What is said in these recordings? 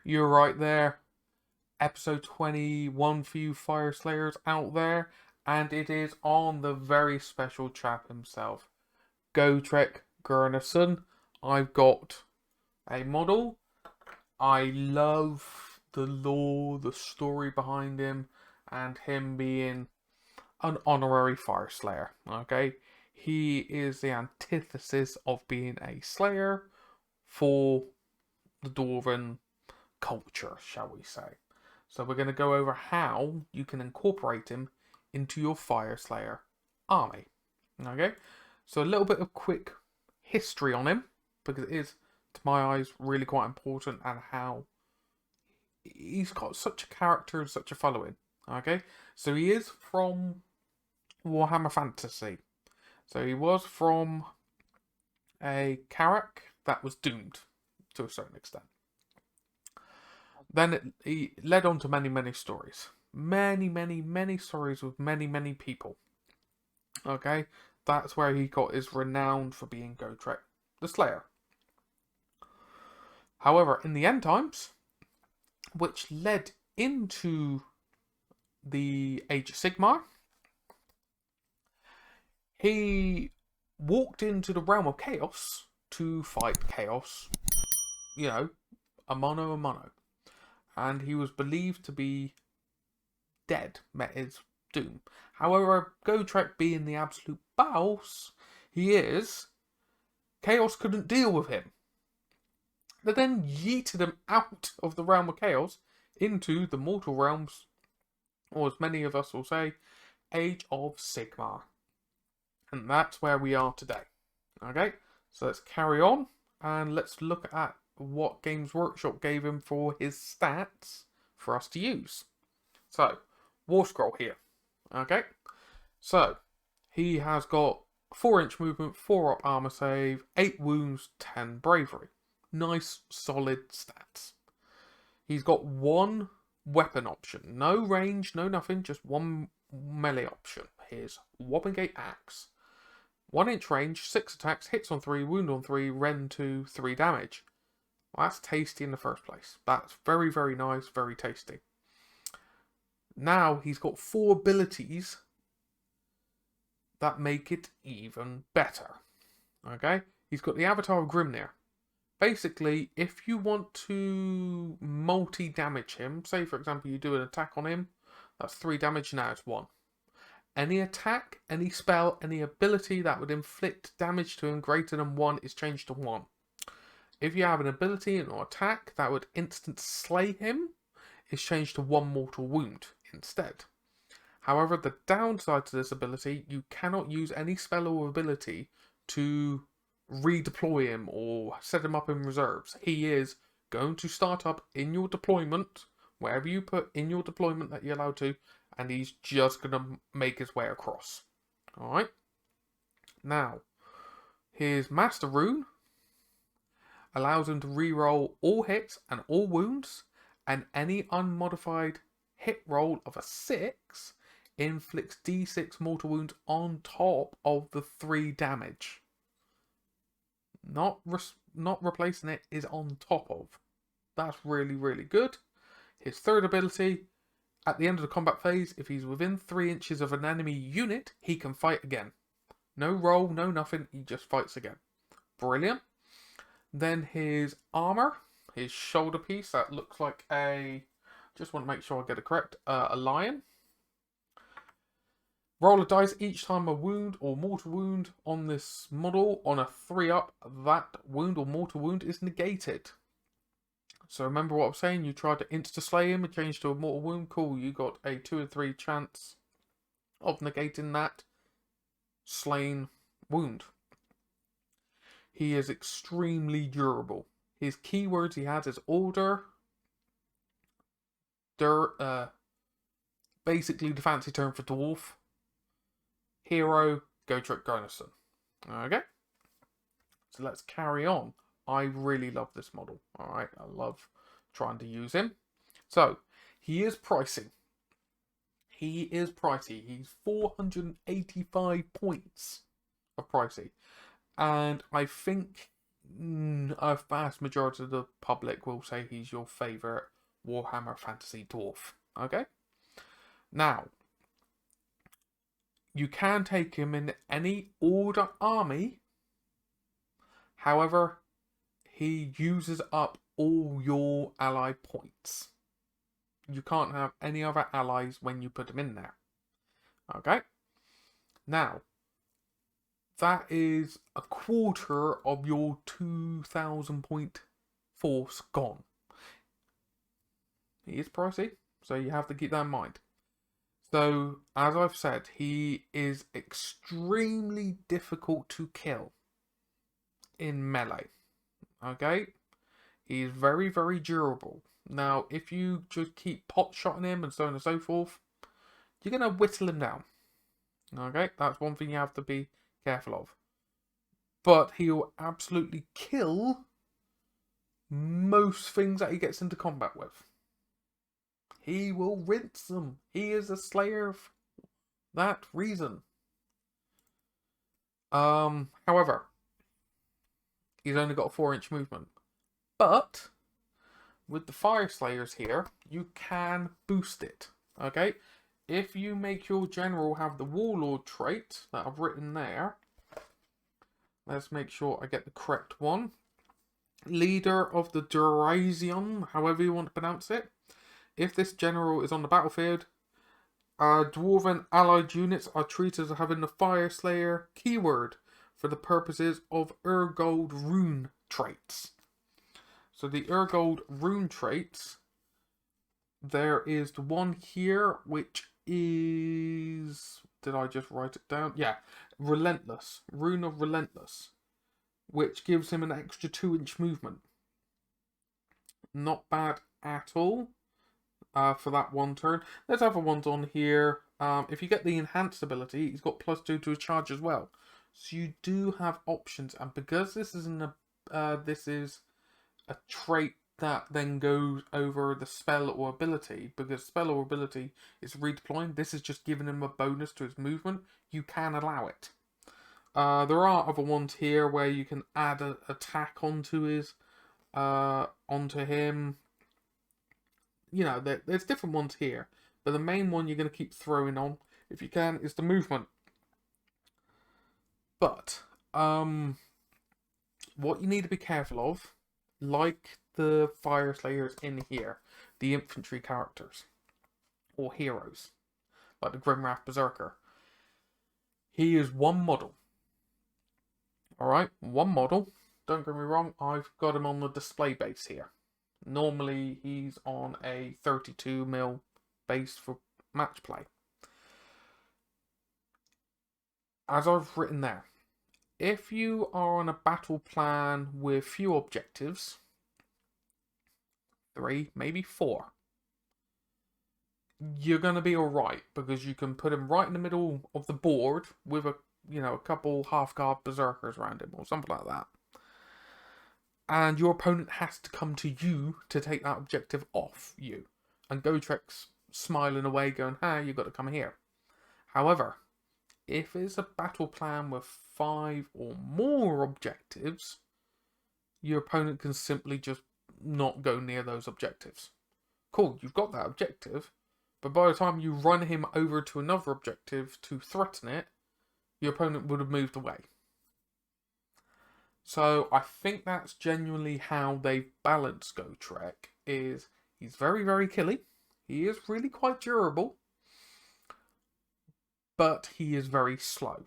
You're right there. Episode 21 for you Fyreslayers out there. And it is on the very special chap himself, Gotrek Gurnisson. I've got a model. I love the lore, the story behind him, and him being an honorary Fyreslayer. Okay? He is the antithesis of being a slayer for the Dwarven culture, shall we say. So we're going to go over how you can incorporate him into your Fyreslayer army. Okay? So a little bit of quick history on him, because it is, to my eyes, really quite important, and how he's got such a character and such a following. Okay? So he is from Warhammer Fantasy. So he was from a Carrack that was doomed to a certain extent. Then he led on to many stories. Many stories with many people. Okay? That's where he got his renown for being Gotrek the Slayer. However, in the end times, which led into the Age of Sigmar, he walked into the realm of chaos to fight chaos, a mano a mano. And he was believed to be dead, met his doom. However, Gotrek being the absolute boss he is, chaos couldn't deal with him. They then yeeted him out of the realm of chaos into the mortal realms, or as many of us will say, Age of Sigmar. And that's where we are today. Okay, so let's carry on and let's look at what Games Workshop gave him for his stats for us to use. So, War Scroll here. Okay, so he has got 4-inch movement, 4 up armor save, 8 wounds, 10 bravery. Nice, solid stats. He's got 1 weapon option. No range, no nothing, just 1 melee option. Here's Wobbingate Axe. 1-inch range, 6 attacks, hits on 3, wound on 3, rend 2, 3 damage. Well, that's tasty in the first place. That's very nice, very tasty. Now he's got 4 abilities that make it even better. Okay? He's got the Avatar of Grimnir. Basically, if you want to multi-damage him, say for example you do an attack on him, that's 3 damage, now it's 1. Any attack, any spell, any ability that would inflict damage to him greater than 1 is changed to 1. If you have an ability or attack that would instant slay him, is changed to 1 mortal wound instead. However, the downside to this ability, you cannot use any spell or ability to redeploy him or set him up in reserves. He is going to start up in your deployment, wherever you put in your deployment that you're allowed to, and he's just going to make his way across. Alright? Now, his Master Rune allows him to reroll all hits and all wounds, and any unmodified hit roll of a 6 inflicts d6 mortal wounds on top of the 3 damage. Not replacing it, is on top of. That's really good. His third ability, at the end of the combat phase, if he's within 3 inches of an enemy unit, he can fight again. No roll, no nothing, he just fights again. Brilliant. Then his armor, his shoulder piece, that looks like just want to make sure I get it correct, a lion. Roll a dice each time a wound or mortal wound on this model on a 3-up, that wound or mortal wound is negated. So remember what I'm saying, you tried to insta-slay him and change to a mortal wound, cool, you got a 2 in 3 chance of negating that slain wound. He is extremely durable. His keywords he has is order, basically the fancy term for dwarf, hero, Gotrek Gurnisson. Okay? So let's carry on. I really love this model. Alright, I love trying to use him. So, he is pricey. He's 485 points of pricey. And I think a vast majority of the public will say he's your favourite Warhammer Fantasy Dwarf. Okay? Now, you can take him in any order army. However, he uses up all your ally points. You can't have any other allies when you put him in there. Okay? Now, that is a quarter of your 2,000 point force gone. He is pricey, so you have to keep that in mind. So, as I've said, he is extremely difficult to kill in melee. Okay? He's very, very durable. Now, if you just keep pot-shotting him and so on and so forth, you're going to whittle him down. Okay? That's one thing you have to be careful of. But he'll absolutely kill most things that he gets into combat with. He will rinse them. He is a slayer for that reason. However, he's only got a 4-inch movement. But with the Fyreslayers here, you can boost it. Okay? If you make your general have the warlord trait that I've written there, let's make sure I get the correct one. Leader of the Durazion, however you want to pronounce it. If this general is on the battlefield, dwarven allied units are treated as having the Fyreslayer keyword for the purposes of Urgold rune traits. So the Urgold rune traits, there is the one here, which is... Did I just write it down? Yeah. Relentless. Rune of Relentless. Which gives him an extra 2-inch movement. Not bad at all for that one turn. There's other ones on here. If you get the enhanced ability, he's got +2 to his charge as well. So you do have options. And because this isn't this is a trait that then goes over the spell or ability, because spell or ability is redeploying, this is just giving him a bonus to his movement, you can allow it. There are other ones here where you can add an attack onto him. You know, there's different ones here, but the main one you're going to keep throwing on, if you can, is the movement. But what you need to be careful of, like the Fyreslayers in here, the infantry characters or heroes, like the Grimwrath Berserker, he is one model. Alright, one model. Don't get me wrong, I've got him on the display base here. Normally he's on a 32mm base for match play. As I've written there, if you are on a battle plan with few objectives, 3, maybe 4, you're going to be alright, because you can put him right in the middle of the board with a couple half-guard berserkers around him or something like that. And your opponent has to come to you to take that objective off you. And Gotrek's smiling away going, you've got to come here. However, if it's a battle plan with 5 or more objectives, your opponent can simply just not go near those objectives. Cool, you've got that objective, but by the time you run him over to another objective to threaten it, your opponent would have moved away. So I think that's genuinely how they've balanced Gotrek, is he's very, very killy. He is really quite durable, but he is very slow.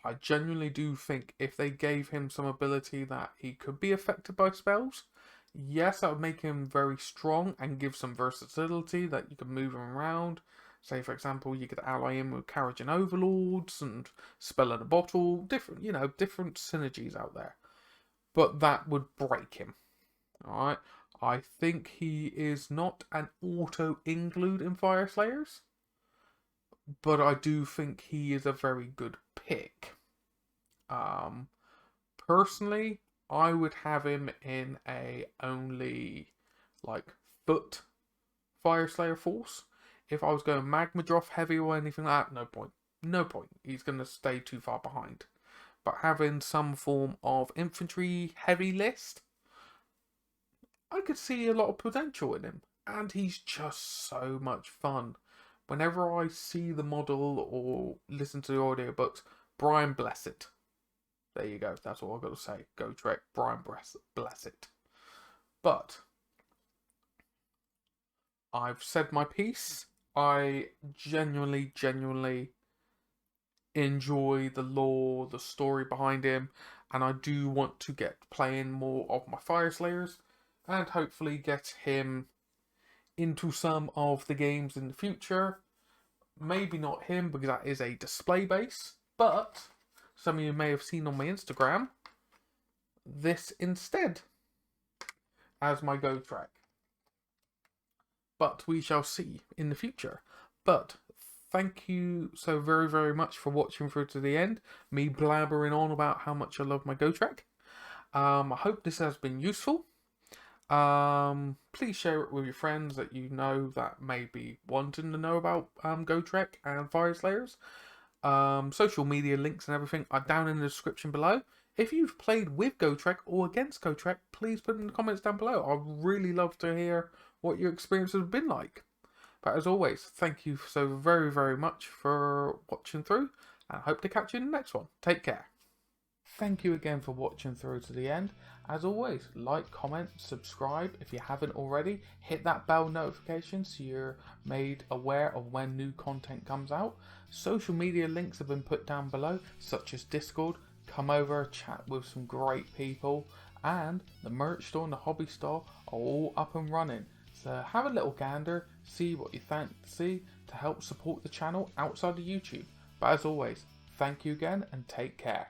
I genuinely do think if they gave him some ability that he could be affected by spells, yes, that would make him very strong and give some versatility that you can move him around. Say, for example, you could ally him with Carriage and Overlords and Spell in a Bottle. Different synergies out there. But that would break him. Alright? I think he is not an auto-include in Fyreslayers, but I do think he is a very good pick. Personally, I would have him in a only foot Fyreslayer force. If I was going Magmadroth heavy or anything like that, no point. No point. He's going to stay too far behind. but having some form of infantry heavy list, I could see a lot of potential in him. And he's just so much fun. Whenever I see the model or listen to the audiobooks, Brian Blessed. There you go. That's all I've got to say. Gotrek, Brian Blessed. But I've said my piece. I genuinely enjoy the lore, the story behind him, and I do want to get playing more of my Fyreslayers and hopefully get him into some of the games in the future. Maybe not him, because that is a display base, but some of you may have seen on my Instagram this instead as my Gotrek. But we shall see in the future. But thank you so very much for watching through to the end. Me blabbering on about how much I love my Gotrek. I hope this has been useful. Please share it with your friends that you know that may be wanting to know about Gotrek and Fyreslayers. Social media links and everything are down in the description below. If you've played with Gotrek or against Gotrek, please put in the comments down below. I'd really love to hear what your experience has been like. But as always, thank you so very much for watching through, and I hope to catch you in the next one. Take care. Thank you again for watching through to the end. As always, like, comment, subscribe if you haven't already. Hit that bell notification so you're made aware of when new content comes out. Social media links have been put down below, such as Discord. Come over, chat with some great people, and the merch store and the hobby store are all up and running. So have a little gander, see what you fancy to help support the channel outside of YouTube. But as always, thank you again and take care.